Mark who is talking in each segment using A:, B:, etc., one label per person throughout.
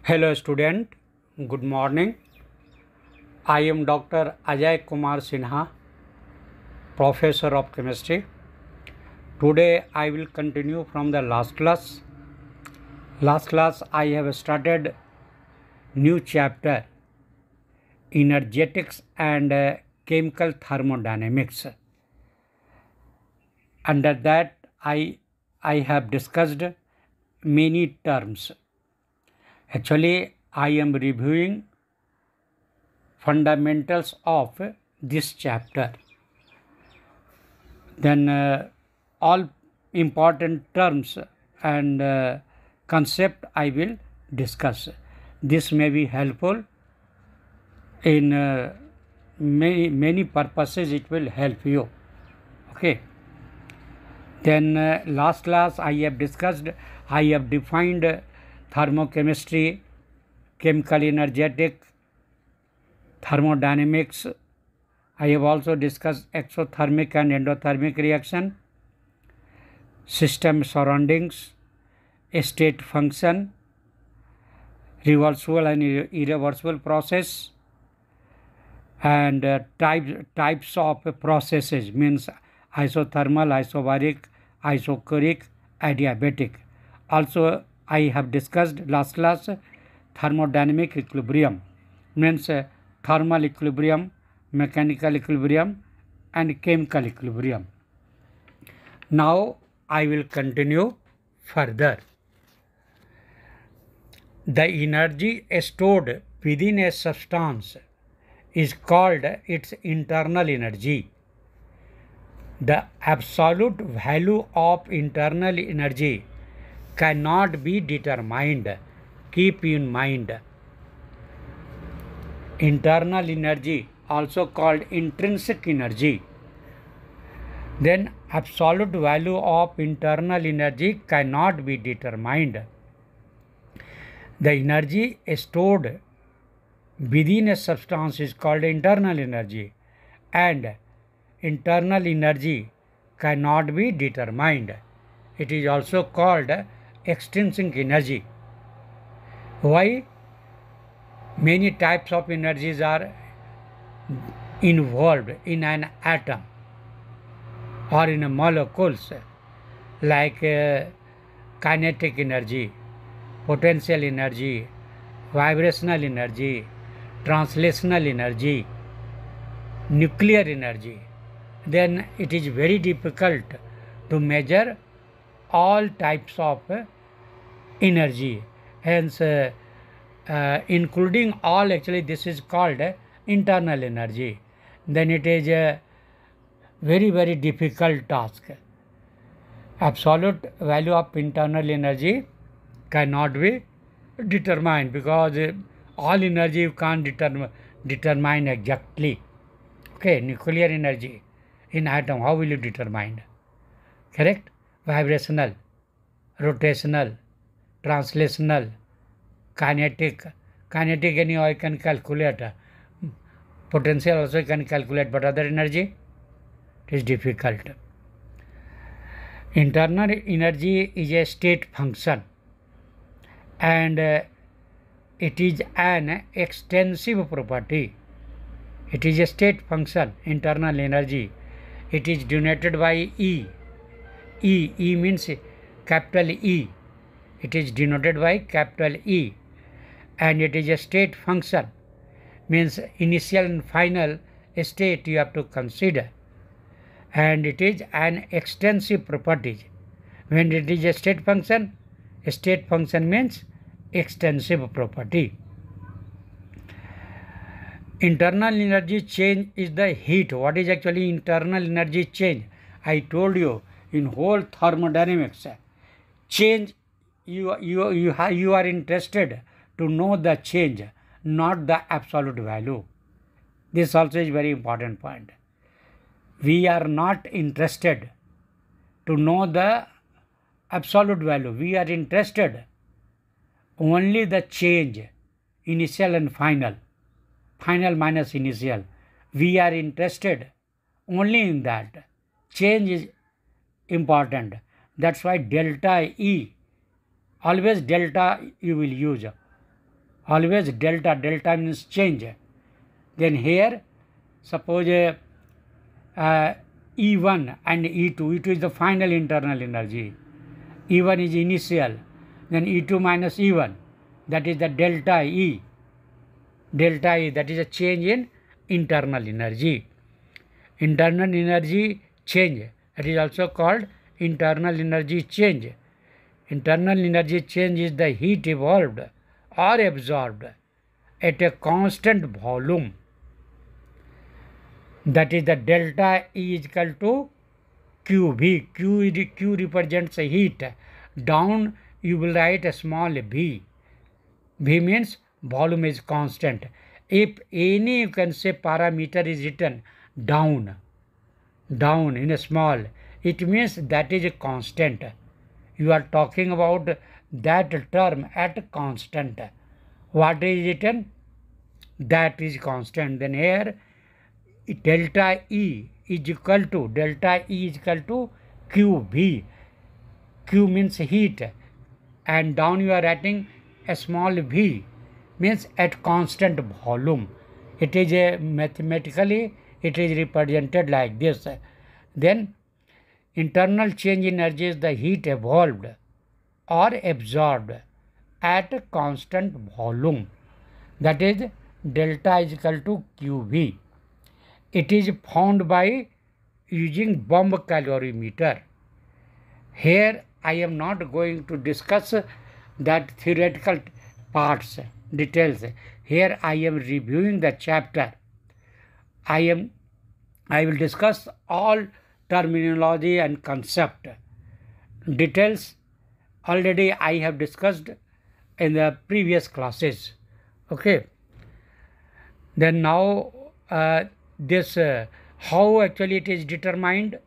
A: Hello student, good morning. I am Dr. K.Sinha, Professor of Chemistry. Today I will continue from the last class. Last class I have started new chapter, Energetics and Chemical Thermodynamics. Under that I have discussed many terms. Actually, I am reviewing fundamentals of this chapter. Then all important terms and concept I will discuss. This may be helpful in many purposes. It will help you. Okay. Then last class I have discussed, I have defined thermochemistry, chemical energetics, thermodynamics. I have also discussed exothermic and endothermic reaction, system surroundings, state function, reversible and irreversible process, and types of processes means isothermal, isobaric, isochoric, adiabatic. Also I have discussed last class thermodynamic equilibrium means thermal equilibrium, mechanical equilibrium and chemical equilibrium. Now I will continue further. The energy stored within a substance is called its internal energy. The absolute value of internal energy cannot be determined. Keep in mind. Internal energy, also called intrinsic energy. Then absolute value of internal energy cannot be determined. The energy stored within a substance is called internal energy, and internal energy cannot be determined. It is also called extrinsic energy. Why? Many types of energies are involved in an atom or in a molecules, like kinetic energy, potential energy, vibrational energy, translational energy, nuclear energy. Then it is very difficult to measure all types of energy. Hence, including all, actually this is called internal energy. Then it is a very difficult task. Absolute value of internal energy cannot be determined because all energy you can't determine exactly. Okay, nuclear energy in atom, how will you determine? Correct? Vibrational, rotational, translational, kinetic anyhow I can calculate. Potential also I can calculate, but other energy, it is difficult. Internal energy is a state function and it is an extensive property. It is a state function, internal energy. It is denoted by E. E means capital E. It is denoted by capital E. And it is a state function, means initial and final state you have to consider. And it is an extensive property. When it is a state function means extensive property. Internal energy change is the heat. What is actually internal energy change? I told you in whole thermodynamics, change, you are interested to know the change, not the absolute value. This also is very important point. We are not interested to know the absolute value. We are interested only the change, initial and final minus initial. We are interested only in that. Change is important. That's why delta E, always delta you will use. always delta means change. Then here suppose E1 and E2 is the final internal energy, E1 is initial, then E2 minus E1, that is the delta E, that is a change in internal energy. Internal energy change, it is also called internal energy change. Internal energy change is the heat evolved or absorbed at a constant volume, that is the delta E is equal to QV. Q represents heat. Down you will write a small v. V means volume is constant. If any you can say parameter is written down in a small, it means that is a constant. You are talking about that term at constant. What is written? That is constant. Then here delta E is equal to QV. Q means heat, and down you are writing a small v, means at constant volume. It is mathematically it is represented like this. Then internal change in energy is the heat evolved or absorbed at a constant volume, that is delta is equal to QV. It is found by using bomb calorimeter. Here I am not going to discuss that theoretical parts, details. Here I am reviewing the chapter. I will discuss all terminology and concept. Details already I have discussed in the previous classes. Okay. Then now this how actually it is determined,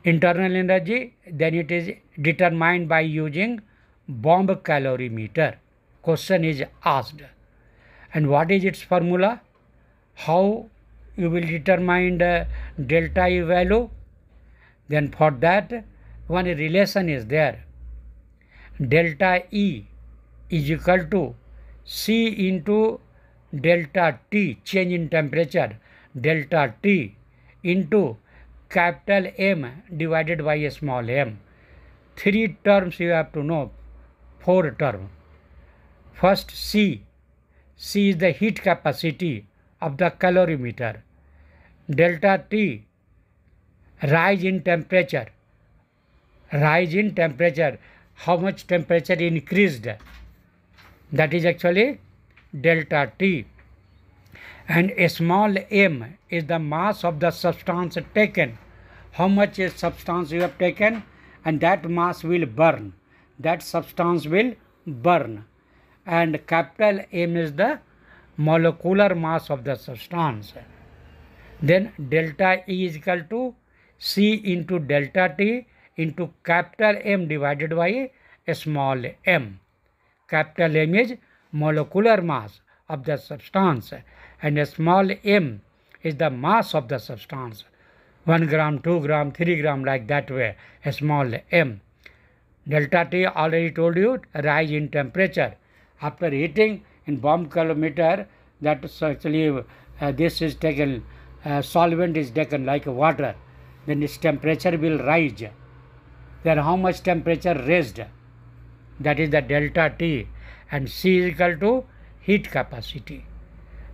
A: internal energy, then it is determined by using bomb calorimeter. Question is asked, and what is its formula? How you will determine the delta E value? Then for that one relation is there. Delta E is equal to C into delta T, change in temperature, delta T into capital M divided by a small m. 3 terms you have to know, 4 terms. First C is the heat capacity of the calorimeter. Delta T, rise in temperature. How much temperature increased, that is actually delta T. And a small m is the mass of the substance taken. How much substance you have taken, and that mass will burn. That substance will burn. And capital M is the molecular mass of the substance. Then delta E is equal to C into delta T into capital M divided by a small m. Capital M is molecular mass of the substance, and a small m is the mass of the substance. 1 gram, 2 gram, 3 gram, like that way, a small m. Delta T already told you, rise in temperature. After heating in bomb calorimeter, that is actually this is taken, solvent is taken like water, then its temperature will rise. Then how much temperature raised? That is the delta T, and C is equal to heat capacity.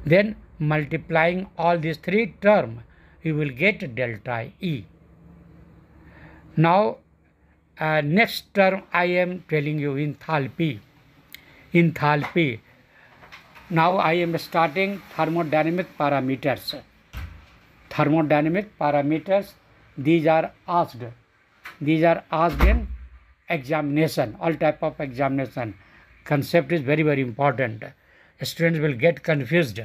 A: Then multiplying all these 3 terms, you will get delta E. Now next term I am telling you enthalpy. Now I am starting thermodynamic parameters. These are asked in examination, all type of examination. Concept is very, very important. Students will get confused.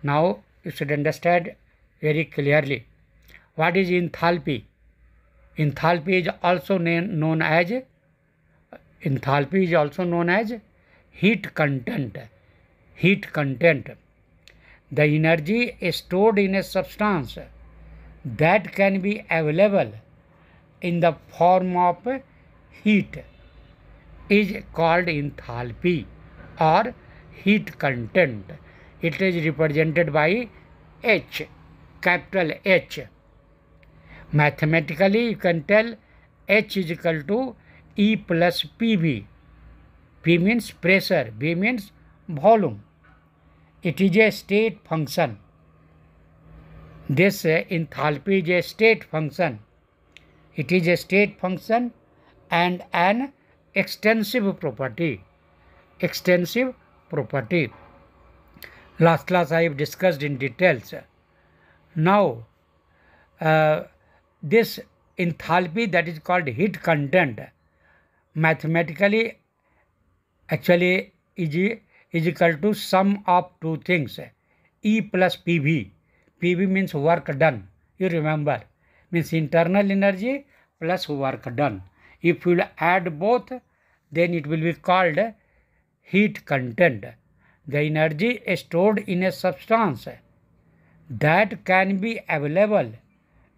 A: Now you should understand very clearly. What is enthalpy? Enthalpy is also known as heat content. The energy stored in a substance that can be available in the form of heat is called enthalpy or heat content. It is represented by H, capital H. Mathematically, you can tell H is equal to E plus PV. P means pressure, V means volume. It is a state function. This enthalpy is a state function. It is a state function and an extensive property. Extensive property. Last class I have discussed in details. Now, this enthalpy, that is called heat content, mathematically actually is equal to sum of two things, E plus PV. PV means work done. You remember, means internal energy plus work done. If you add both, then it will be called heat content. The energy stored in a substance that can be available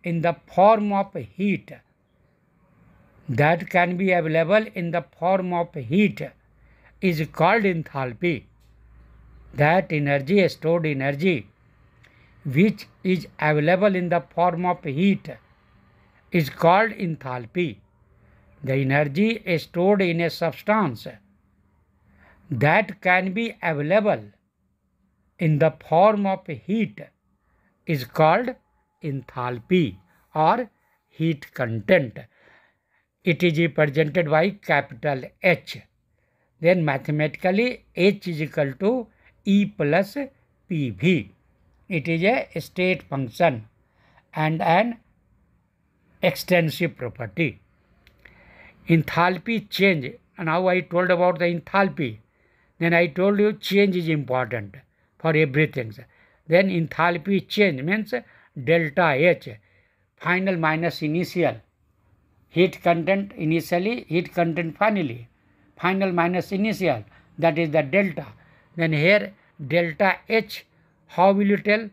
A: in the form of heat. That can be available in the form of heat is called enthalpy. That energy, stored energy, which is available in the form of heat, is called enthalpy. The energy stored in a substance that can be available in the form of heat is called enthalpy or heat content. It is represented by capital H. Then mathematically H is equal to E plus PV. It is a state function and an extensive property. Enthalpy change. Now I told about the enthalpy. Then I told you change is important for everything. Then enthalpy change means delta H, final minus initial. Heat content initially, heat content finally. Final minus initial, that is the delta. Then here delta H, how will you tell?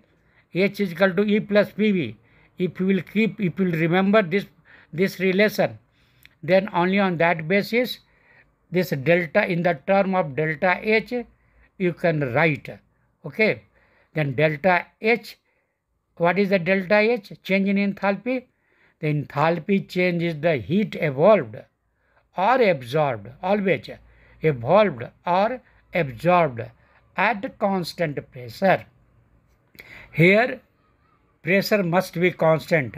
A: H is equal to E plus PV. If you will remember this relation, then only on that basis, this delta in the term of delta H, you can write. Okay. Then delta H, what is the delta H? Change in enthalpy. The enthalpy change is the heat evolved or absorbed, always evolved or absorbed at constant pressure. Here pressure must be constant.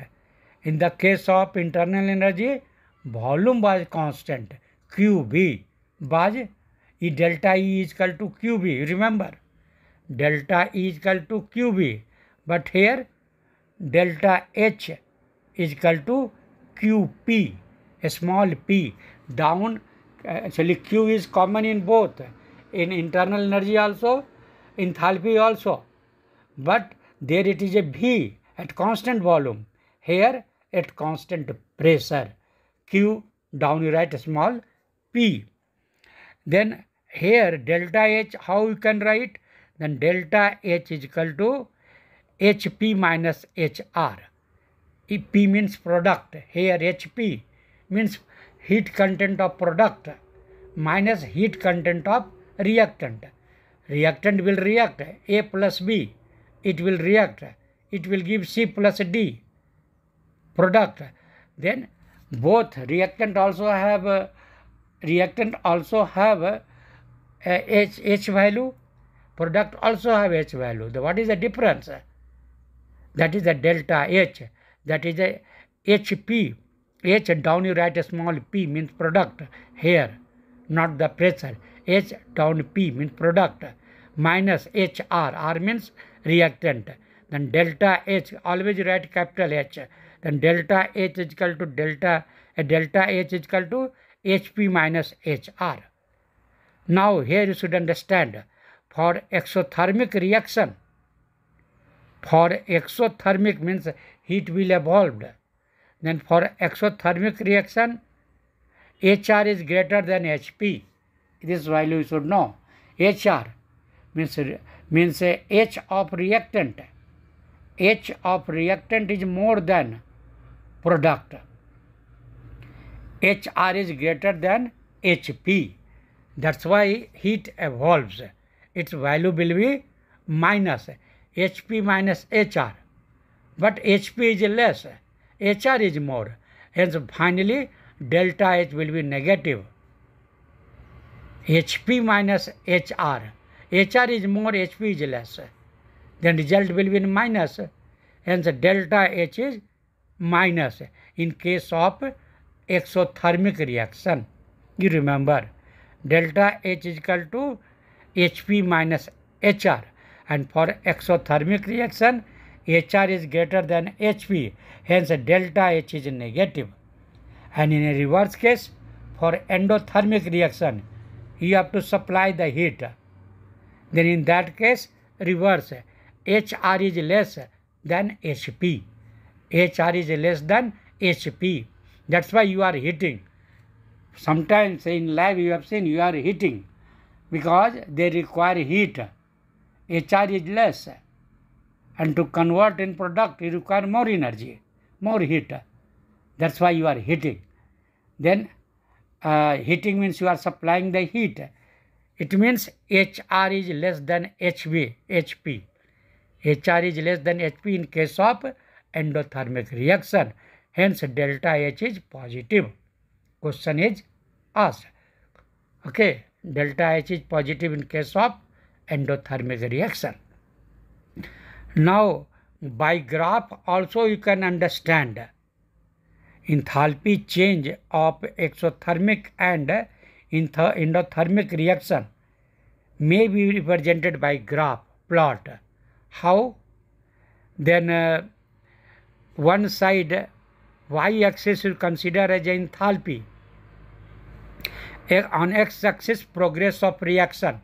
A: In the case of internal energy, volume was constant, QV was delta E is equal to QV. Remember, delta E is equal to QV, but here delta H is equal to QP, a small p. Down, actually Q is common in both, in internal energy also, enthalpy also, but there it is a V at constant volume, here at constant pressure. Q, down you write a small p. Then here delta H, how you can write? Then delta H is equal to HP minus HR. P means product. Here HP means heat content of product minus heat content of reactant. Reactant will react A plus B. It will react. It will give C plus D. Product. Then both reactant also have H value. Product also have H value. What is the difference? That is the delta H. That is a HP. H down you write a small p means product here, not the pressure. H down p means product minus HR. R means reactant. Then delta H, always write capital H. Then delta H is equal to delta H is equal to HP minus HR. Now here you should understand, for exothermic reaction, for exothermic means heat will evolved. Then for exothermic reaction, HR is greater than HP. This value you should know. HR means H of reactant. H of reactant is more than product. HR is greater than HP. That's why heat evolves its value will be minus HP minus HR. But HP is less, HR is more. Hence finally delta H will be negative. HP minus HR. HR is more, HP is less. Then result will be minus. Hence delta H is minus in case of exothermic reaction. You remember, delta H is equal to HP minus HR, and for exothermic reaction HR is greater than HP, hence delta H is negative. And in a reverse case, for endothermic reaction you have to supply the heat, then in that case reverse, HR is less than HP. HR is less than HP. That's why you are heating. Sometimes in lab you have seen you are heating because they require heat. HR is less, and to convert in product you require more energy, more heat. That's why you are heating. Then heating means you are supplying the heat. It means HR is less than HP. HR is less than HP in case of endothermic reaction. Hence delta H is positive. Question is asked. Okay, delta H is positive in case of endothermic reaction. Now by graph also you can understand enthalpy change of exothermic and endothermic reaction may be represented by graph plot. How? Then one side y-axis you consider as enthalpy. On x-axis progress of reaction.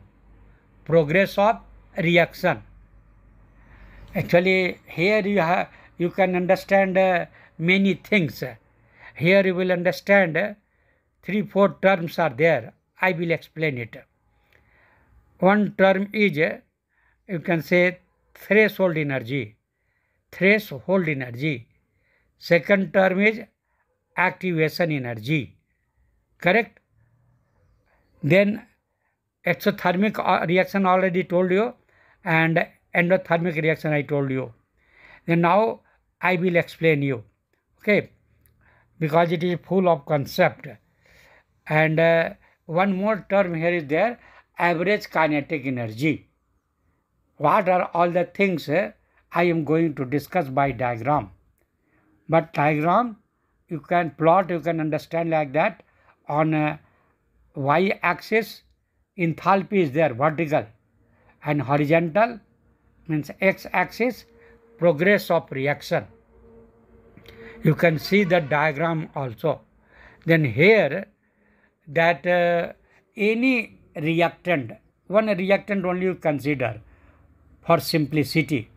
A: Actually here you can understand many things. Here you will understand 3-4 terms are there. I will explain it. One term is, you can say, threshold energy. Second term is activation energy. Correct? Then exothermic reaction already told you, and endothermic reaction I told you. Then now I will explain you. Okay? Because it is full of concept. And one more term here is there, average kinetic energy. What are all the things I am going to discuss by diagram. But diagram you can plot, you can understand like that. On y-axis enthalpy is there, vertical, and horizontal means x-axis progress of reaction. You can see the diagram also. Then here that any reactant, one reactant only you consider for simplicity.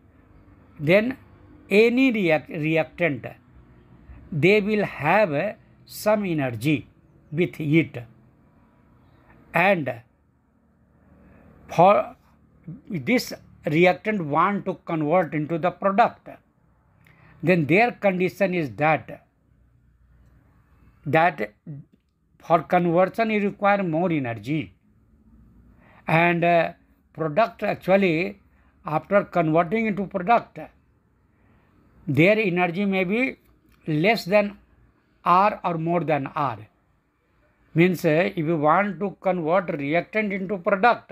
A: Then any reactant, they will have some energy with it, and for this reactant want to convert into the product, then their condition is that for conversion you require more energy, and product actually after converting into product, their energy may be less than R or more than R. Means if you want to convert reactant into product,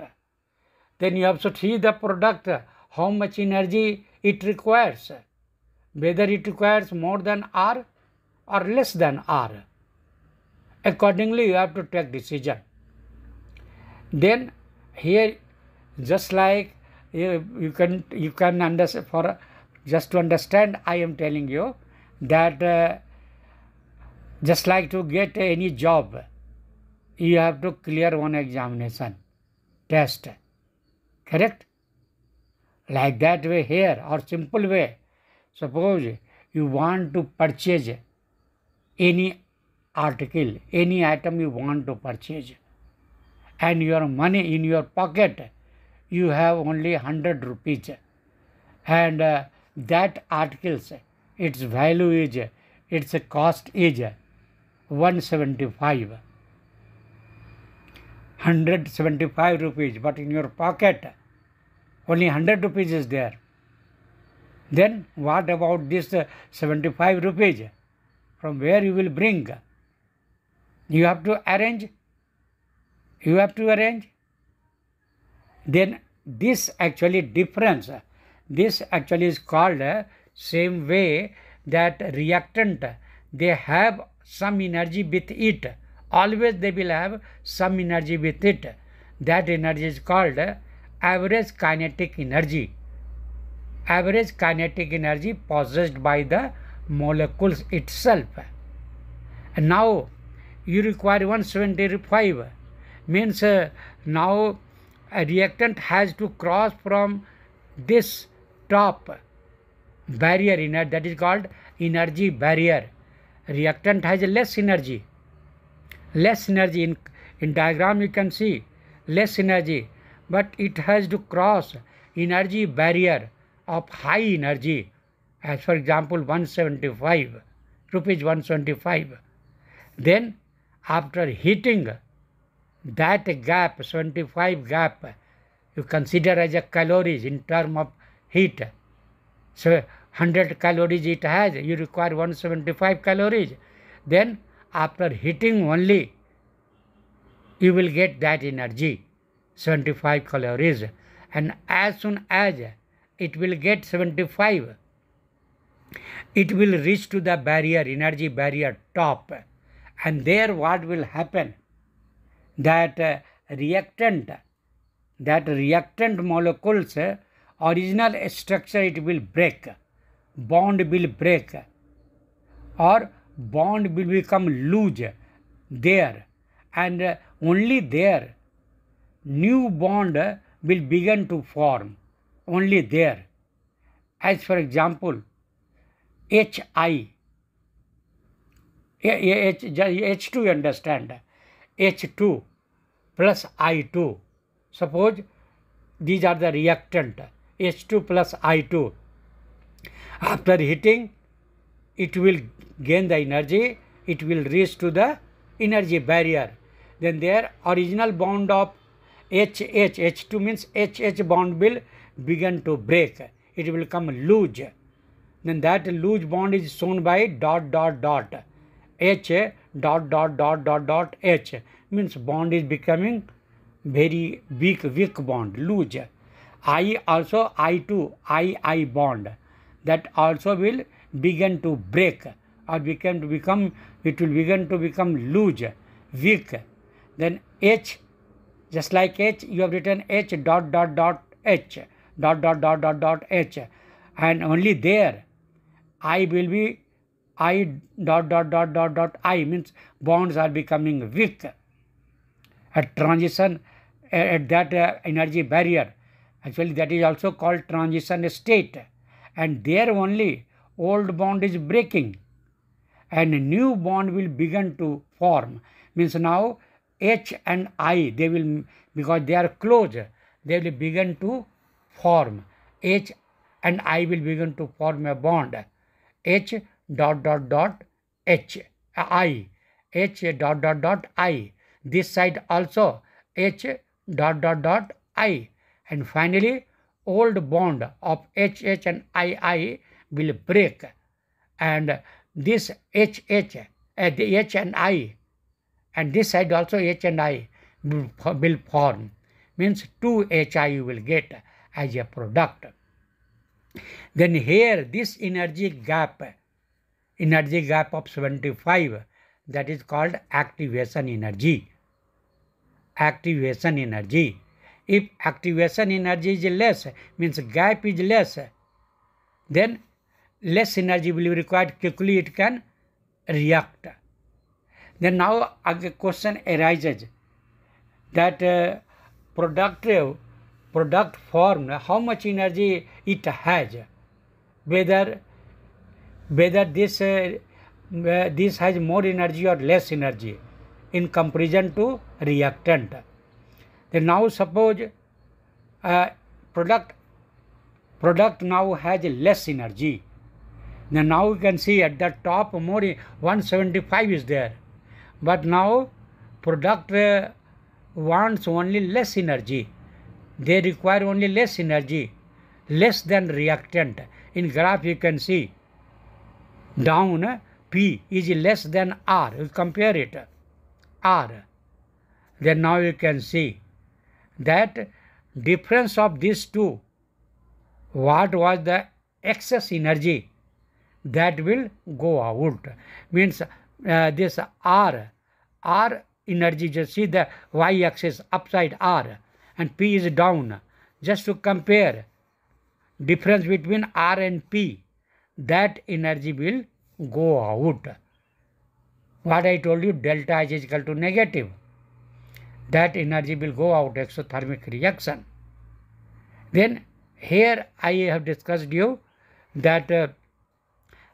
A: then you have to see the product, how much energy it requires, whether it requires more than R or less than R. Accordingly, you have to take decision. Then here, just like you can understand, for just to understand, I am telling you that just like to get any job, you have to clear one examination, test. Correct? Like that way here, or simple way. Suppose you want to purchase any article, any item you want to purchase, and your money in your pocket, you have only 100 rupees, and that articles, its value is, its cost is 175. 175 rupees, but in your pocket only 100 rupees is there. Then what about this 75 rupees? From where you will bring? You have to arrange. Then this actually difference, this actually is called same way that reactant, they have some energy with it. Always they will have some energy with it. That energy is called average kinetic energy. Average kinetic energy possessed by the molecules itself. And now you require 175, means now a reactant has to cross from this top barrier energy, that is called energy barrier. Reactant has less energy. In diagram you can see less energy, but it has to cross energy barrier of high energy, as for example 175 rupees 175. Then after heating that gap, 75 gap, you consider as a calories in term of heat. So 100 calories it has, you require 175 calories. Then after heating only you will get that energy, 75 calories. And as soon as it will get 75, it will reach to the barrier, energy barrier top. And there what will happen? That reactant molecules original structure it will break, bond will break, or bond will become loose there, and only there new bond will begin to form, only there. As for example Hi, H2 you understand, H2 plus I2. Suppose these are the reactant, H2 plus I2. After heating, it will gain the energy, it will reach to the energy barrier. Then their original bond of H2 means HH bond will begin to break. It will become loose. Then that loose bond is shown by dot dot dot. H dot dot dot dot dot H means bond is becoming very weak bond, loose. I also I2 I bond, that also will begin to break, or it will begin to become loose, weak. Then H, just like H, you have written H dot dot dot H dot dot dot dot dot H, and only there I will be I dot dot dot dot dot I, means bonds are becoming weak at transition at that energy barrier. Actually that is also called transition state, and there only old bond is breaking and new bond will begin to form. Means now H and I, they will, because they are close, they will begin to form. H and I will begin to form a bond. H dot dot dot H I, H dot dot dot I. This side also H dot dot dot I. And finally old bond of HH and I will break, and this HH, the H and I, and this side also H and I will form. Means 2HI you will get as a product. Then here this energy gap of 75, that is called activation energy. Activation energy. If activation energy is less, means gap is less, then less energy will be required, quickly it can react. Then now a question arises that product formed, how much energy it has, whether this has more energy or less energy in comparison to reactant. Then now suppose product now has less energy. Then now you can see at the top more 175 is there, but now product wants only less energy. They require only less energy, less than reactant. In graph you can see down P is less than R. You compare it, R. Then now you can see that difference of these two, what was the excess energy, that will go out. Means this R energy, just see the y-axis upside R and P is down. Just to compare difference between R and P, that energy will go out. What I told you, delta H is equal to negative. That energy will go out, exothermic reaction. Then here I have discussed you that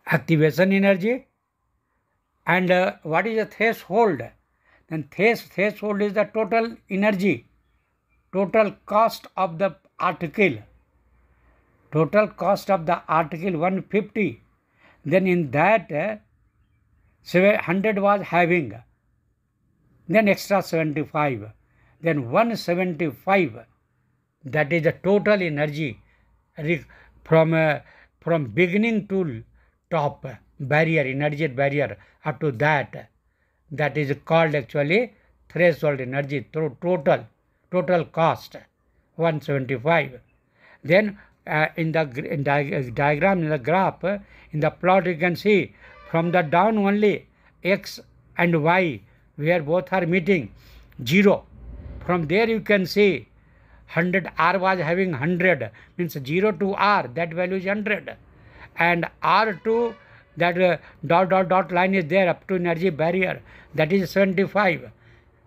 A: activation energy and what is the threshold. Then threshold is the total energy, total cost of the article. Total cost of the article 150. Then in that 100 was having, then extra 75, then 175. That is the total energy from beginning to top barrier, energy barrier up to that. That is called actually threshold energy, total cost 175. Then in the diagram, in the graph, in the plot you can see from the down only x and y where both are meeting 0. From there you can see 100, R was having 100, means 0 to R, that value is 100. And R to that dot line is there up to energy barrier, that is 75.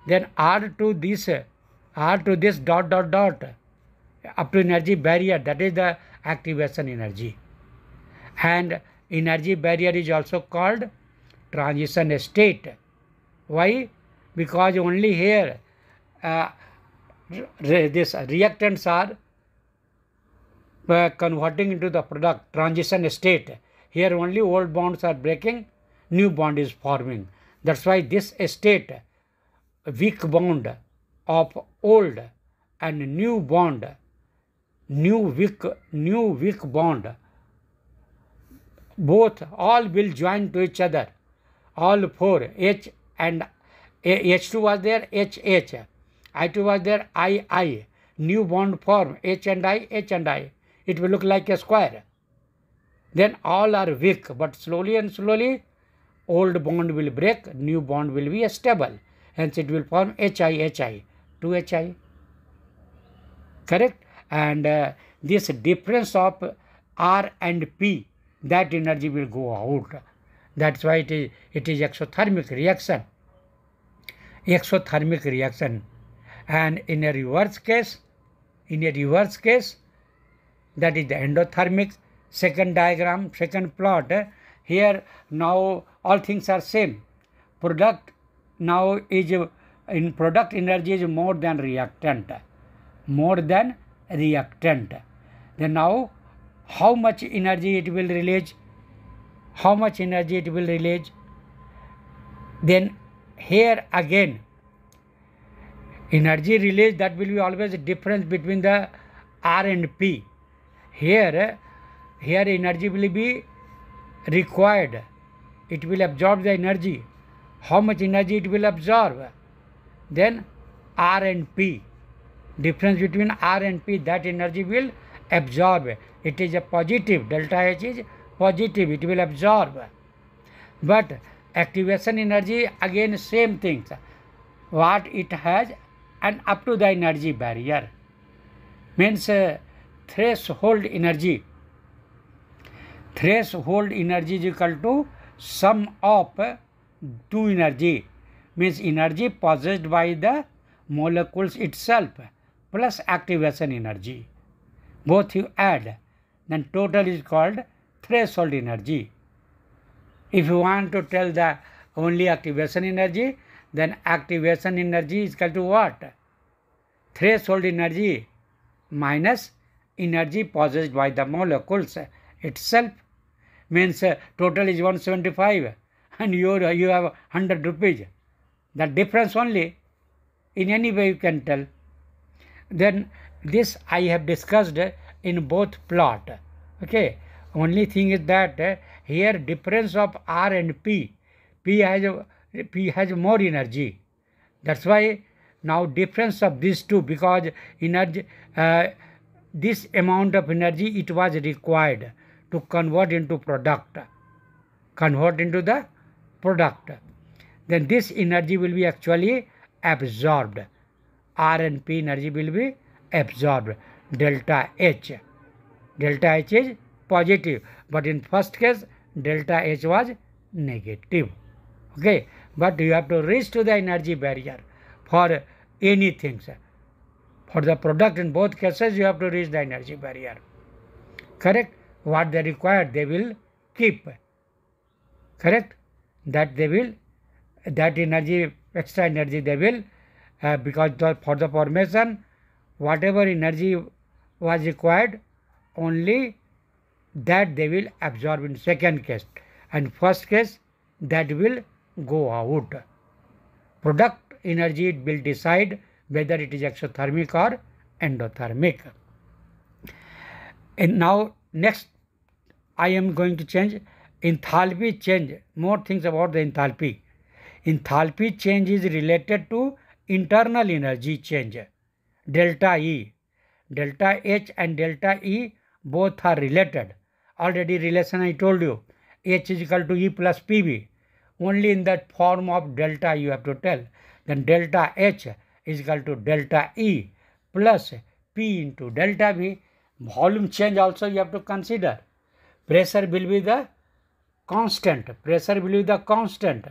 A: Then R to this dot up to energy barrier, that is the activation energy. And energy barrier is also called transition state. Why? Because only here this reactants are converting into the product, transition state. Here only old bonds are breaking, new bond is forming. That's why this state, weak bond of old and new bond, new weak bond, both all will join to each other. All four, H and H2 was there, HH, I2 was there, I. New bond form, H and I. It will look like a square. Then all are weak, but slowly and slowly old bond will break, new bond will be stable. Hence it will form HI, 2HI. Correct? And this difference of R and P, that energy will go out. That's why it is exothermic reaction. Exothermic reaction. And in a reverse case, that is the endothermic. Second diagram, second plot. Here now all things are same. Product now is in product energy is more than reactant. Then now how much energy it will release? Then here again energy release, that will be always a difference between the R and P. Here energy will be required. It will absorb the energy. How much energy it will absorb? Then R and P. Difference between R and P, that energy will absorb. It is a positive. Delta H is positive. It will absorb. But activation energy, again same things. What it has and up to the energy barrier. Means threshold energy. Threshold energy is equal to sum of two energy. Means energy possessed by the molecules itself plus activation energy. Both you add, then total is called threshold energy. If you want to tell the only activation energy, then activation energy is equal to what? Threshold energy minus energy possessed by the molecules itself. Means total is 175 and you have 100 rupees. The difference only. In any way you can tell. Then this I have discussed in both plot. Okay. Only thing is that here difference of R and P. P has more energy. That's why now difference of these two, because energy, this amount of energy it was required to convert into product. Convert into the product. Then this energy will be actually absorbed. R and P energy will be absorbed. Delta H. Delta H is positive, but in first case delta H was negative. Okay, but you have to reach to the energy barrier for anything. For the product in both cases you have to reach the energy barrier. Correct? What they require they will keep. Correct? That they will, that energy, extra energy they will, because for the formation whatever energy was required, only that they will absorb in second case, and first case that will go out. Product energy will decide whether it is exothermic or endothermic. And now next I am going to change enthalpy change. More things about the enthalpy. Enthalpy change is related to internal energy change. Delta E. Delta H and delta E both are related. Already relation I told you. H is equal to E plus PV. Only in that form of delta you have to tell. Then delta H is equal to delta E plus P into delta V. Volume change also you have to consider. Pressure will be the constant. Pressure will be the constant.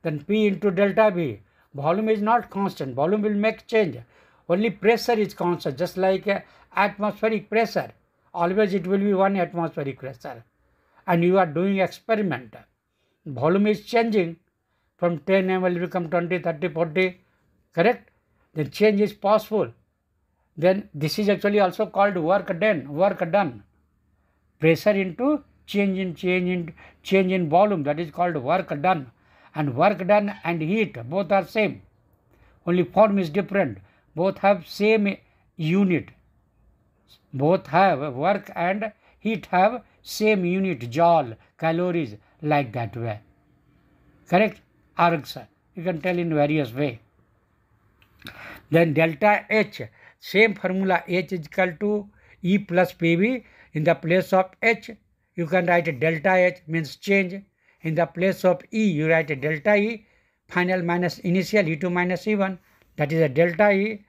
A: Then P into delta V. Volume is not constant. Volume will make change. Only pressure is constant, just like atmospheric pressure. Always it will be 1 atmospheric pressure. And you are doing experiment. Volume is changing. From 10 ml will become 20, 30, 40. Correct? The change is possible. Then this is actually also called work done. Work done. Pressure into change in volume. That is called work done. And work done and heat both are same. Only form is different. Both have same unit. Both have work and heat have same unit, joule, calories, like that way. Correct? Args. You can tell in various way. Then delta H, same formula, H is equal to E plus PV. In the place of H, you can write delta H means change. In the place of E, you write delta E, final minus initial, E2 minus E1. That is a delta E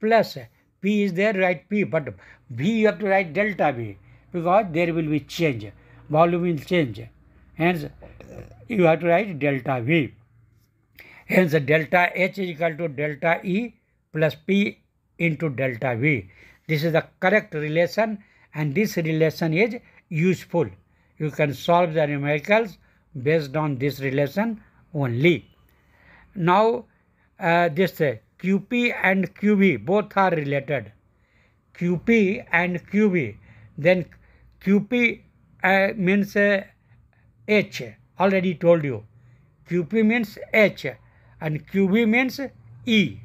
A: plus P is there, write P, but V you have to write delta V, because there will be change. Volume will change. Hence, you have to write delta V. Hence, delta H is equal to delta E plus P into delta V. This is the correct relation, and this relation is useful. You can solve the numericals based on this relation only. Now, this QP and QV both are related. QP and QV. Then QP means H. Already told you. QP means H and QV means E.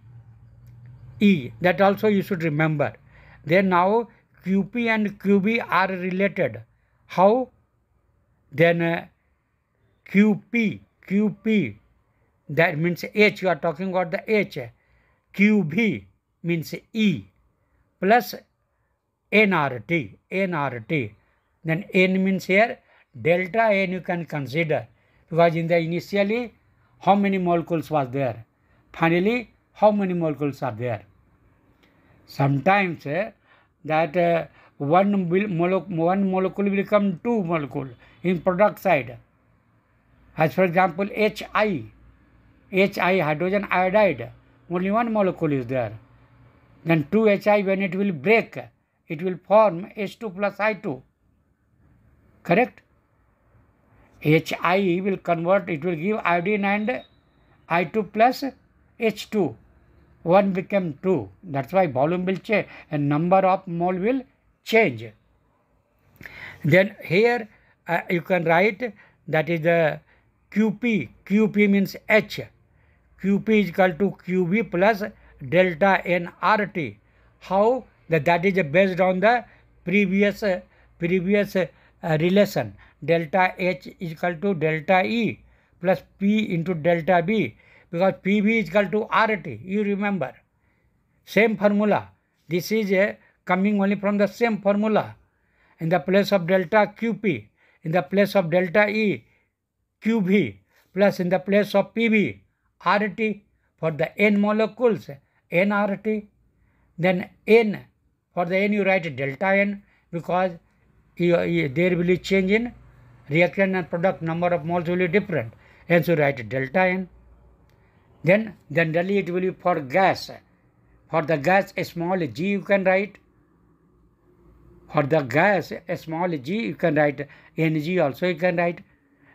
A: E. That also you should remember. Then now QP and QV are related. How? Then QP, that means H. You are talking about the H. QV means E plus nRT. Then N means here delta N you can consider, because in the initially how many molecules was there, finally how many molecules are there. Sometimes that one molecule will become 2 molecules in product side. As for example HI, hydrogen iodide, only 1 molecule is there. Then 2HI, when it will break, it will form H2 plus I2. Correct? HI will convert, it will give iodine and I2 plus H2. 1 became 2. That's why volume will change and number of mole will change. Then here you can write, that is the QP. QP means H. QP is equal to QV plus delta N RT. How? That is based on the previous relation. Delta H is equal to delta E plus P into delta B, because PV is equal to RT. You remember. Same formula. This is coming only from the same formula. In the place of delta QP, in the place of delta E, QV, plus in the place of PV, RT. For the N molecules, nRT. Then N, for the N you write delta N, because there will be change in reactant and product, number of moles will be different. Hence you write delta N. Then generally it will be for gas. For the gas, a small g you can write. For the gas, a small g you can write. Ng also you can write.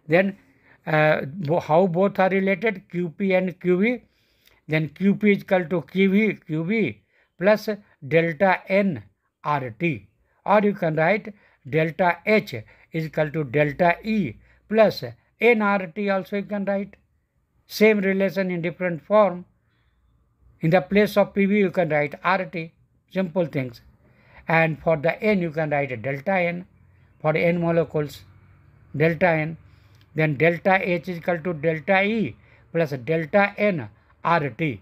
A: Then how both are related? QP and QV. Then QP is equal to QV plus delta N RT. Or you can write delta H is equal to delta E plus nRT also you can write. Same relation in different form. In the place of PV you can write RT. Simple things. And for the N you can write delta N. For N molecules, delta N. Then delta H is equal to delta E plus delta N RT.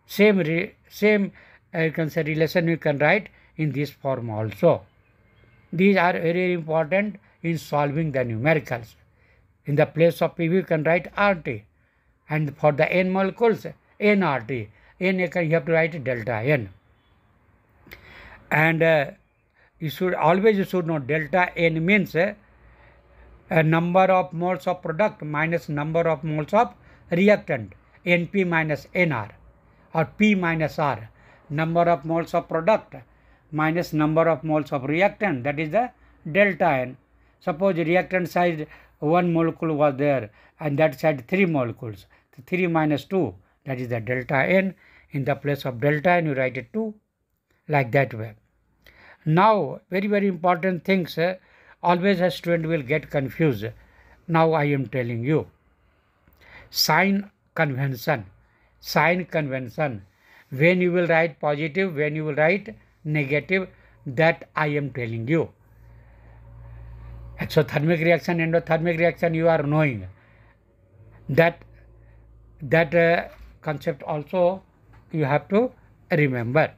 A: Same you can say relation you can write in this form also. These are very important in solving the numericals. In the place of PV you can write RT. And for the N molecules, nRT. N you have to write delta N. And you should know delta N means a number of moles of product minus number of moles of reactant, NP minus NR, or P minus R. Number of moles of product minus number of moles of reactant, that is the delta N. Suppose reactant side 1 molecule was there and that side 3 molecules. 3 minus 2, that is the delta N. In the place of delta N you write it 2, like that way. Now very important things, always a student will get confused. Now I am telling you. Sign convention. When you will write positive, when you will write negative, that I am telling you. Exothermic reaction, endothermic reaction, you are knowing. That concept also you have to remember.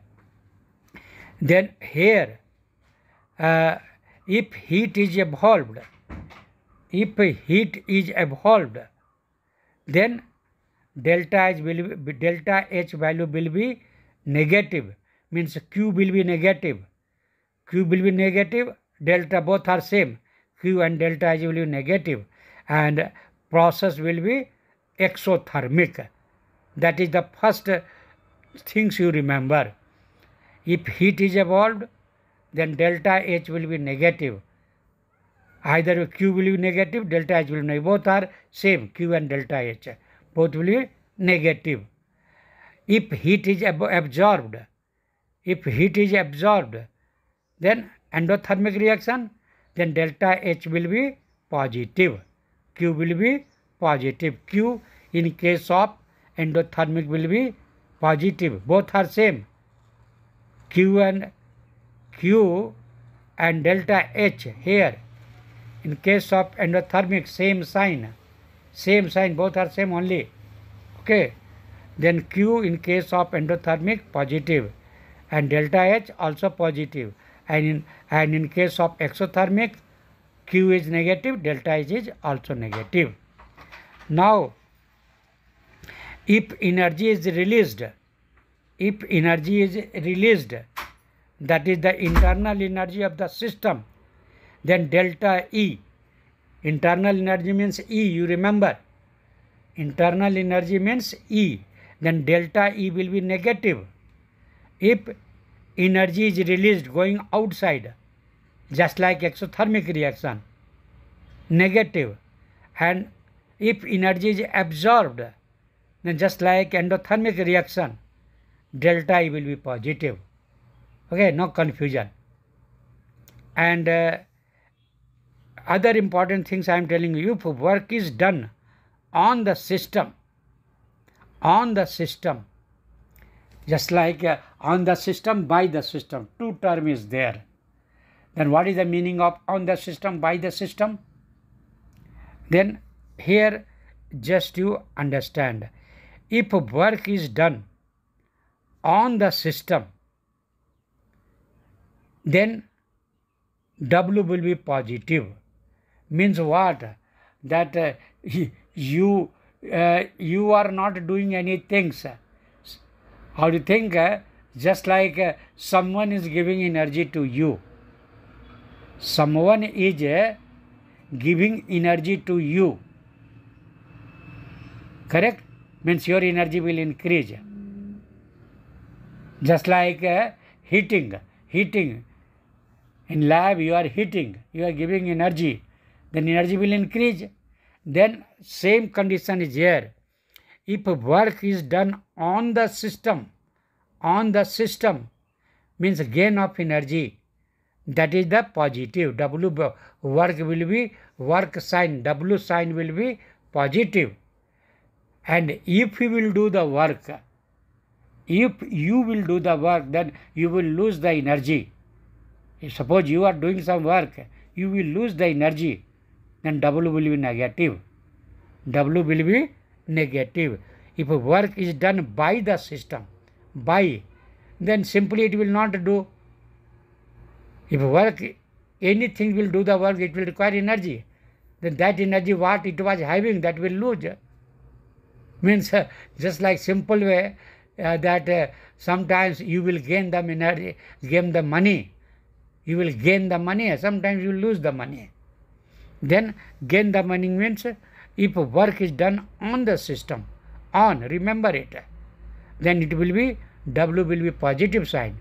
A: Then here, if heat is evolved, then delta H value will be negative, means Q will be negative. Delta both are same. Q and delta H will be negative, and process will be exothermic. That is the first things you remember. If heat is evolved, then delta H will be negative. Either Q will be negative, delta H will be negative. Both are same, Q and delta H. Both will be negative. If heat is absorbed, then endothermic reaction, then delta H will be positive. Q will be positive. Q in case of endothermic will be positive. Both are same. Q and delta H here. In case of endothermic, same sign, both are same only. Okay. Then Q in case of endothermic positive, and delta H also positive. And in case of exothermic, Q is negative, delta H is also negative. Now, if energy is released, that is the internal energy of the system, then delta E. Internal energy means E, you remember. Internal energy means E. Then delta E will be negative. If energy is released going outside, just like exothermic reaction, negative. And if energy is absorbed, then just like endothermic reaction, delta E will be positive. Okay, no confusion. And other important things I am telling you, if work is done on the system, Just like on the system, by the system, two term is there. Then what is the meaning of on the system, by the system? Then here just you understand, if work is done on the system, then W will be positive. Means what? That you are not doing anything. How do you think? Just like someone is giving energy to you. Someone is giving energy to you. Correct? Means your energy will increase. Just like heating. In lab you are heating, you are giving energy, then energy will increase. Then same condition is here. If work is done on the system means gain of energy, that is the positive. W work will be work sign, W sign will be positive. And if you will do the work, then you will lose the energy. If suppose you are doing some work, you will lose the energy, then W will be negative. W will be negative. If work is done by the system, then simply it will not do. If work, anything will do the work, it will require energy. Then that energy what it was having, that will lose. Means just like simple way that sometimes you will gain the energy, gain the money. You will gain the money, sometimes you will lose the money. Then gain the money means if work is done on the system, remember it, then it will be, W will be positive sign.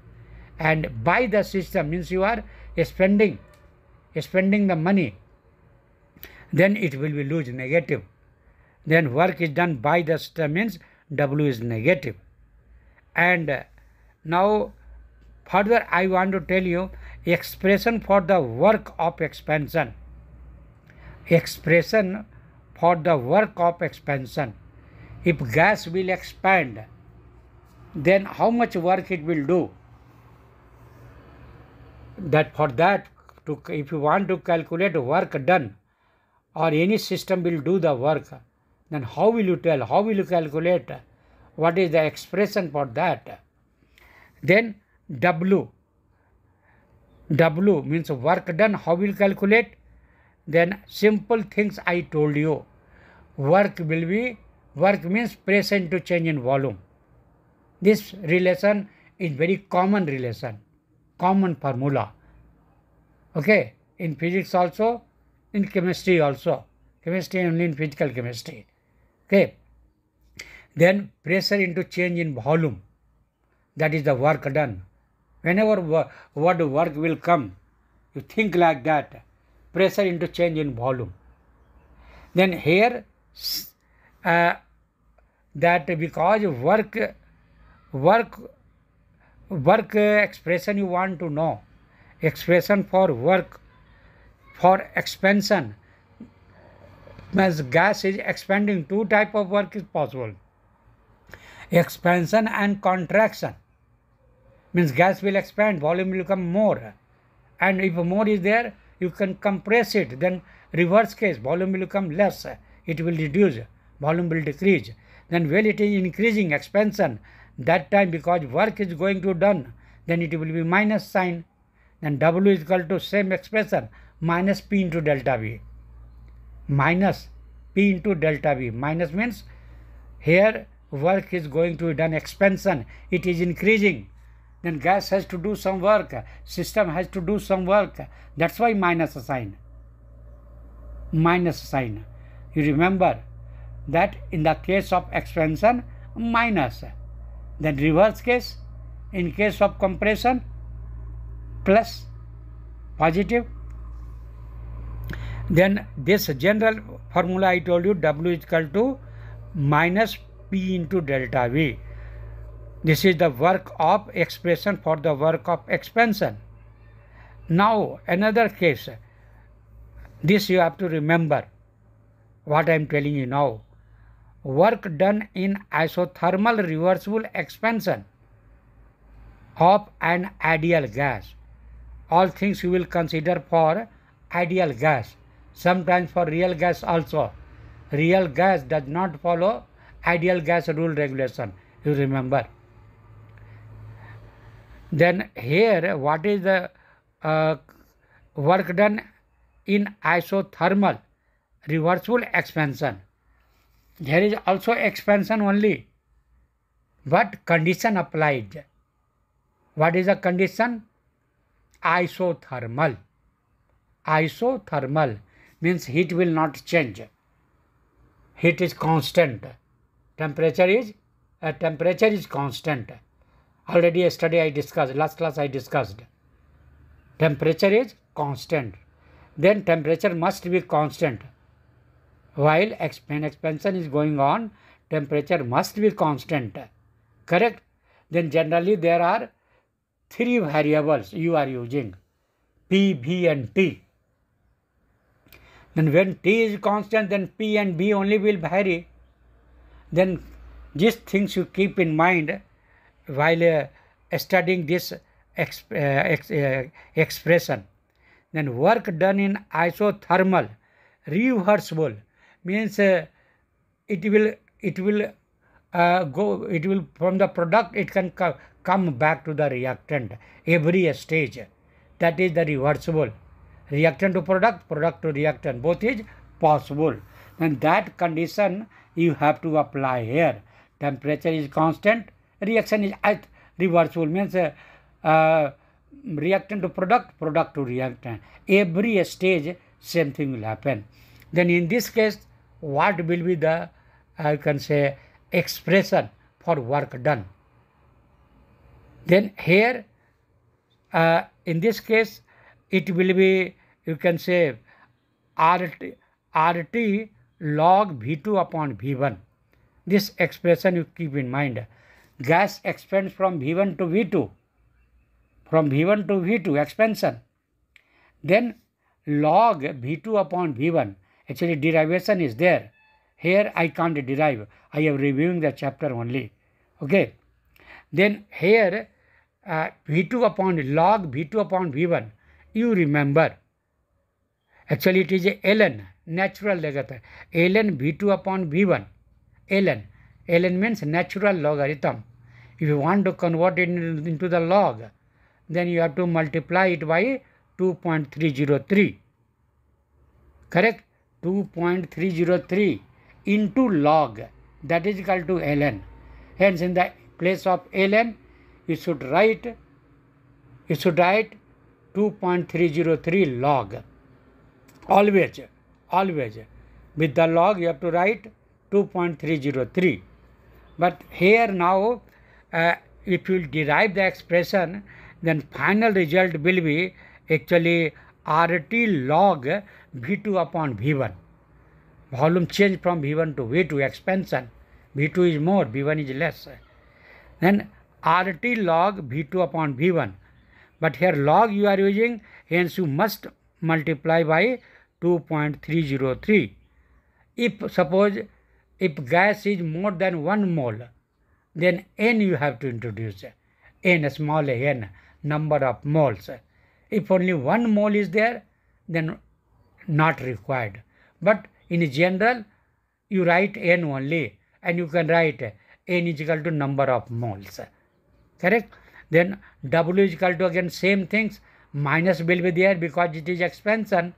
A: And by the system means you are spending the money, then it will be lose negative. Then work is done by the system means W is negative. And now further I want to tell you expression for the work of expansion. Expression for the work of expansion. If gas will expand, then how much work it will do? That for that, if you want to calculate work done, or any system will do the work, then how will you tell? How will you calculate? What is the expression for that? Then W means work done. How will you calculate? Then simple things I told you. Work means pressure into change in volume. This relation is very common relation, common formula. Okay, in physics also, in chemistry also. Chemistry only in physical chemistry. Okay. Then pressure into change in volume. That is the work done. Whenever what work will come, you think like that. Pressure into change in volume. Then here that because work expression you want to know. Expression for work for expansion. As gas is expanding, two type of work is possible. Expansion and contraction. Means gas will expand, volume will become more. And if more is there, you can compress it. Then reverse case, volume will become less. It will reduce, volume will decrease. Then when it is increasing expansion, that time because work is going to done, then it will be minus sign. Then W is equal to same expression, minus P into delta V. Minus P into delta V. Minus means here work is going to be done expansion. It is increasing. Then gas has to do some work. System has to do some work. That's why minus sign. Minus sign. You remember that in the case of expansion, minus. Then reverse case, in case of compression, plus, positive. Then this general formula I told you, W is equal to minus P into delta V. This is the work of expression for the work of expansion. Now another case, this you have to remember what I am telling you now. Work done in isothermal reversible expansion. of an ideal gas. All things you will consider for ideal gas. Sometimes for real gas also. Real gas does not follow ideal gas rule regulation. You remember. Then here, what is the work done in isothermal reversible expansion? There is also expansion only, but condition applied. What is the condition? Isothermal. Isothermal means heat will not change. Heat is constant. Temperature is constant. Already yesterday I discussed, last class I discussed. Temperature is constant. Then temperature must be constant. While when expansion is going on, temperature must be constant. Correct? Then generally there are three variables you are using, P, V and T. Then when T is constant, then P and V only will vary. Then these things you keep in mind while studying this expression. Then work done in isothermal reversible means it will from the product it can come back to the reactant every stage. That is the reversible. Reactant to product, product to reactant, both is possible. And that condition you have to apply here. Temperature is constant, reaction is reversible, means reactant to product, product to reactant. Every stage same thing will happen. Then in this case, what will be the, I can say, expression for work done? Then here, in this case, it will be, you can say, RT log V2 upon V1. This expression you keep in mind. Gas expands from V1 to V2. From V1 to V2, expansion. Then log V2 upon V1. Actually, derivation is there. Here I can't derive. I am reviewing the chapter only. Okay. Then here V2 upon log V2 upon V1. You remember. Actually, it is a ln, natural logarithm. ln V2 upon V1. ln. ln means natural logarithm. If you want to convert it into the log, then you have to multiply it by 2.303. Correct? 2.303 into log. That is equal to ln. Hence, in the place of ln, you should write 2.303 log. Always. With the log, you have to write 2.303. But here now, if you derive the expression, then final result will be actually RT log V2 upon V1. Volume change from V1 to V2, expansion. V2 is more, V1 is less. Then RT log V2 upon V1. But here log you are using, hence you must multiply by 2.303. If gas is more than 1 mole, then N you have to introduce. N, small n, number of moles. If only 1 mole is there, then not required. But in general, you write N only, and you can write N is equal to number of moles. Correct? Then W is equal to, again same things, minus will be there because it is expansion.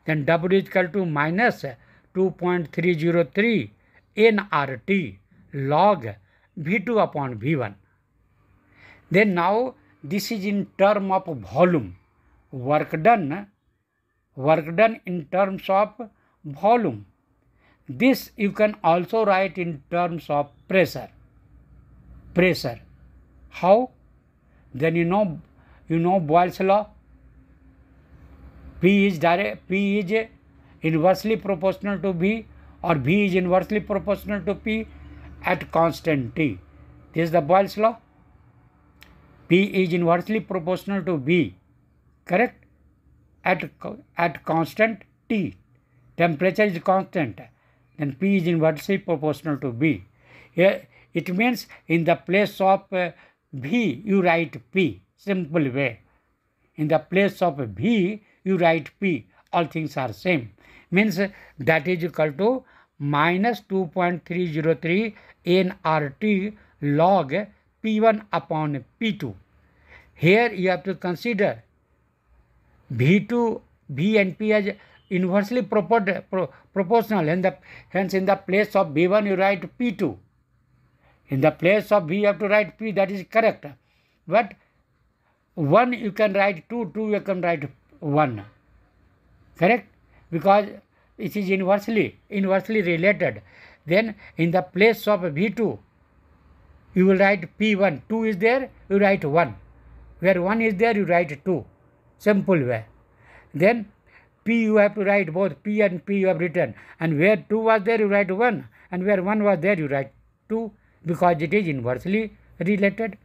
A: Then W is equal to minus 2.303 nRT log V2 upon V1. Then now this is in term of volume. Work done in terms of volume. This you can also write in terms of pressure. How? Then you know Boyle's law. P is inversely proportional to V, or V is inversely proportional to P at constant T. This is the Boyle's law. P is inversely proportional to V, correct? At constant T. Temperature is constant. Then P is inversely proportional to V. Here it means in the place of V, you write P, simple way. In the place of V, you write P, all things are same. Means that is equal to minus 2.303 nRT log P1 upon P2. Here you have to consider V2, V and P as inversely proportional, and hence in the place of V1 you write P2. In the place of V you have to write P, that is correct. But 1 you can write 2, 2 you can write 1. Correct? Because it is inversely related. Then in the place of V2 you will write P1. 2 is there, you write 1. Where 1 is there, you write 2. Simple way. Then P you have to write both, P and P you have written. And where 2 was there, you write 1. And where 1 was there, you write 2. Because it is inversely related.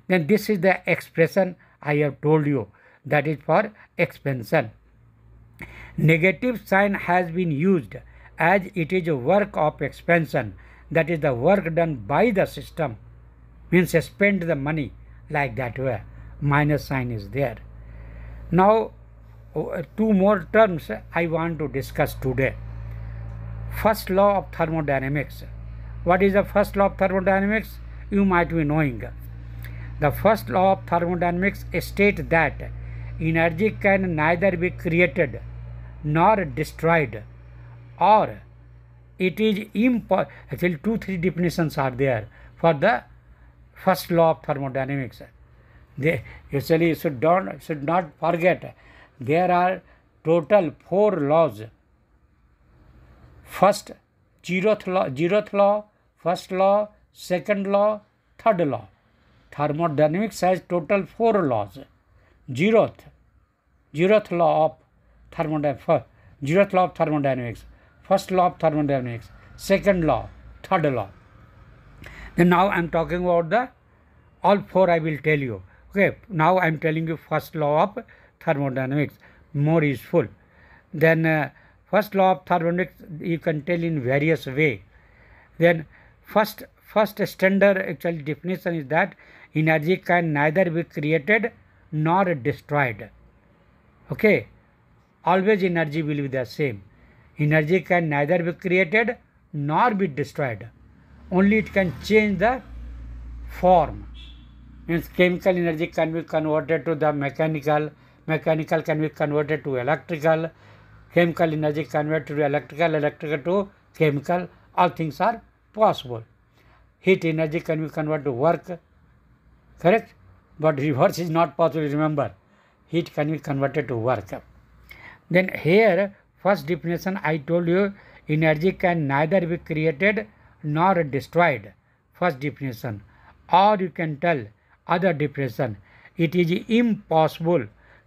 A: Then this is the expression I have told you. That is for expansion. Negative sign has been used as it is a work of expansion. That is the work done by the system. Means spend the money like that way. Minus sign is there. Now 2 more terms I want to discuss today. First law of thermodynamics. What is the first law of thermodynamics? You might be knowing. The first law of thermodynamics states that energy can neither be created nor destroyed, or it is impossible. Actually 2-3 definitions are there for the first law of thermodynamics. They usually should not forget there are total 4 laws. First, zeroth law, first law, second law, third law. Thermodynamics has total 4 laws. Zeroth law of thermodynamics, first law of thermodynamics, second law, third law. Then now I am talking about the all 4 I will tell you. Okay, now I am telling you first law of thermodynamics, more useful. Then first law of thermodynamics you can tell in various way. Then first standard actual definition is that energy can neither be created nor destroyed. Okay, always energy will be the same. Energy can neither be created nor be destroyed. Only it can change the form. Means chemical energy can be converted to the mechanical can be converted to electrical, chemical energy converted to electrical to chemical. All things are possible. Heat energy can be converted to work, correct? But reverse is not possible, remember. Heat can be converted to work. Then here, first definition I told you, energy can neither be created nor destroyed. First definition. Or you can tell other definition. It is impossible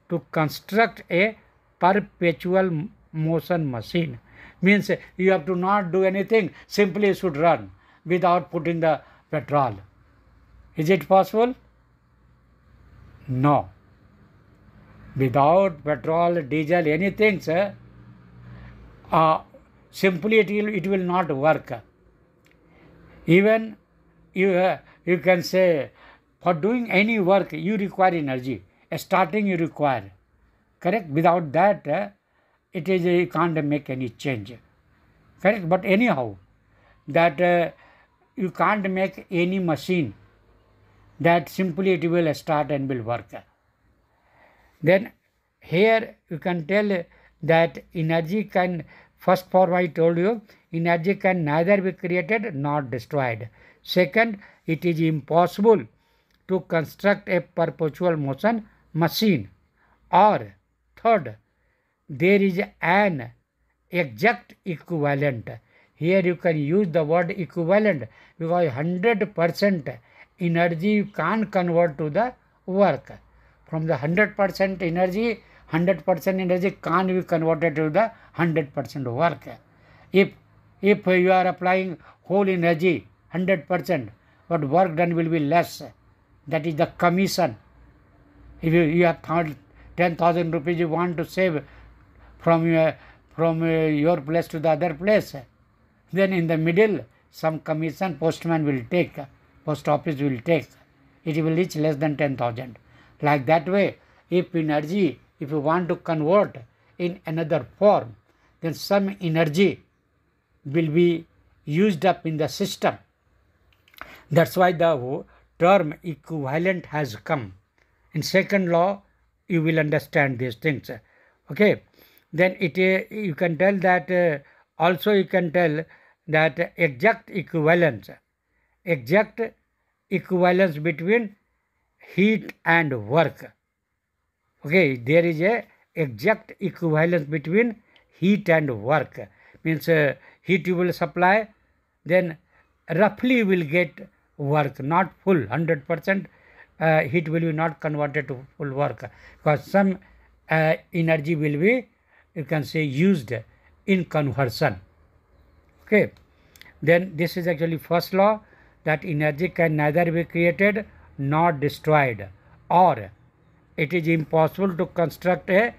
A: to construct a perpetual motion machine. Means you have to not do anything, simply you should run without putting the petrol. Is it possible? No. Without petrol, diesel, anything, sir, simply it will not work. Even you can say, for doing any work, you require energy. Starting you require. Correct? Without that, you can't make any change. Correct? But anyhow, that you can't make any machine that simply it will start and will work. Then here you can tell that energy can, first form I told you, energy can neither be created nor destroyed. Second, it is impossible to construct a perpetual motion machine. Or third, there is an exact equivalent. Here you can use the word equivalent because 100% energy you can't convert to the work. From the 100% energy, 100% energy can't be converted to the 100% work. If you are applying whole energy 100%, but work done will be less. That is the commission. If you have 10,000 rupees you want to save from your place to the other place, then in the middle some commission postman will take, post office will take. it will reach less than 10,000. Like that way, if energy, if you want to convert in another form, then some energy will be used up in the system. That's why the term equivalent has come. In second law, you will understand these things. Okay. Then you can tell that also you can tell that exact equivalence between heat and work. Okay, there is a exact equivalence between heat and work. Means heat you will supply, then roughly you will get work, not full 100%. Heat will be not converted to full work, because some energy will be, you can say, used in conversion. Okay. Then this is actually first law, that energy can neither be created nor destroyed, or it is impossible to construct a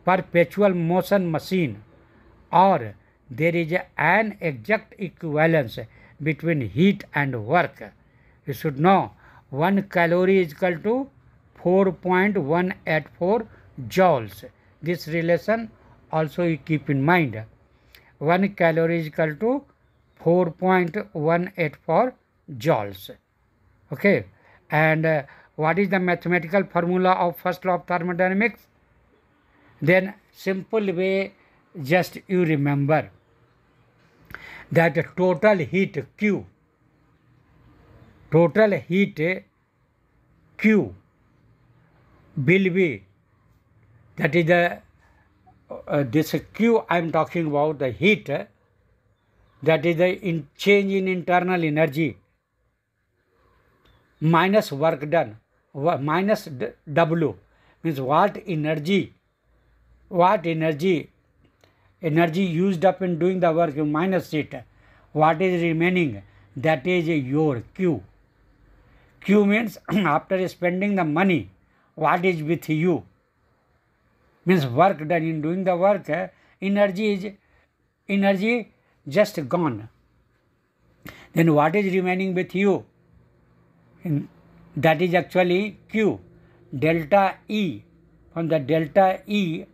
A: perpetual motion machine, or there is an exact equivalence between heat and work. You should know 1 calorie is equal to 4.184 joules. This relation also you keep in mind. 1 calorie is equal to 4.184 joules. Okay. And what is the mathematical formula of first law of thermodynamics? Then simple way, just you remember that total heat Q will be, that is the this Q I am talking about, the heat, that is the change in internal energy minus work done, minus W, means what energy used up in doing the work, you minus it. What is remaining, that is your Q. Q means after spending the money, what is with you? Means work done. In doing the work, energy just gone. Then what is remaining with you? That is actually Q. Delta E. From the delta E,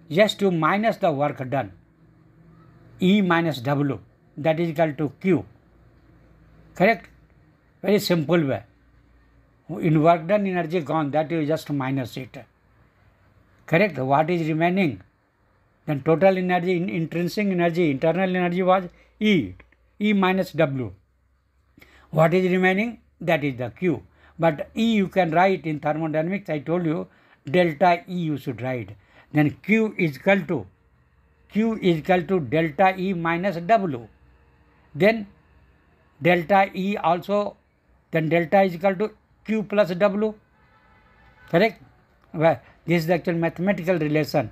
A: just to minus the work done. E minus W. That is equal to Q. Correct? Very simple way. In work done, energy gone, that you just minus it. Correct? What is remaining? Then total energy, intrinsic energy, internal energy was E minus W. What is remaining? That is the Q. But E you can write in thermodynamics, I told you, delta E you should write. Then Q is equal to delta E minus W. Then delta E also, then delta is equal to Q plus W. Correct? Well, this is the actual mathematical relation.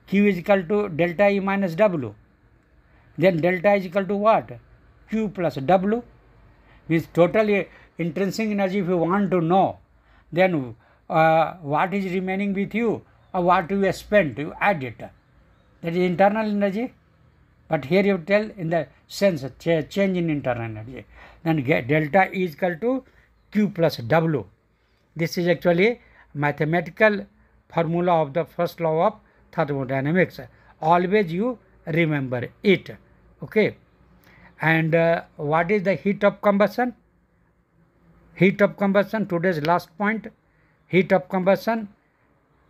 A: Q is equal to delta E minus W. Then delta is equal to what? Q plus W. Means total intrinsic energy, if you want to know, then what is remaining with you, or what you spent, you add it. That is internal energy. But here you tell in the sense change in internal energy. Then delta E is equal to Q plus W. This is actually mathematical formula of the first law of thermodynamics. Always you remember it. Okay. And what is the heat of combustion? Heat of combustion, today's last point. Heat of combustion,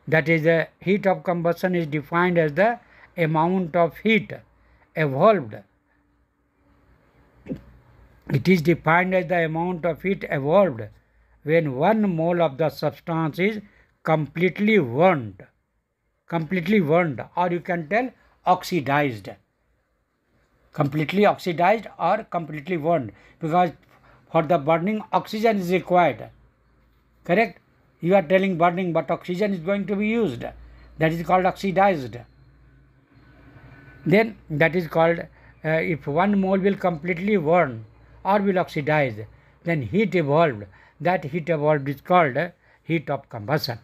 A: that is the heat of combustion is defined as the amount of heat evolved. It is defined as the amount of heat evolved when 1 mole of the substance is completely burned, or you can tell oxidized. Completely oxidized or completely burned, because for the burning oxygen is required. Correct? You are telling burning, but oxygen is going to be used. That is called oxidized. Then that is called, if 1 mole will completely burn or will oxidize, then heat evolved. That heat evolved is called heat of combustion.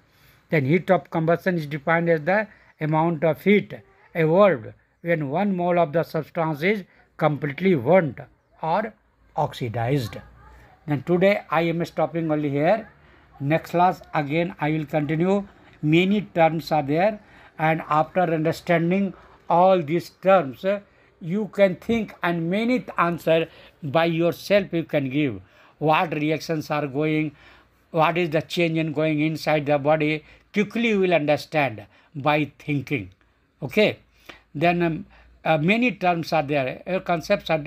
A: Then heat of combustion is defined as the amount of heat evolved when 1 mole of the substance is completely burnt or oxidized. Then today I am stopping only here. Next class again I will continue. Many terms are there, and after understanding all these terms, you can think and many answer by yourself you can give. What reactions are going, what is the change in going inside the body, quickly you will understand by thinking. Okay. Then many terms are there, concepts are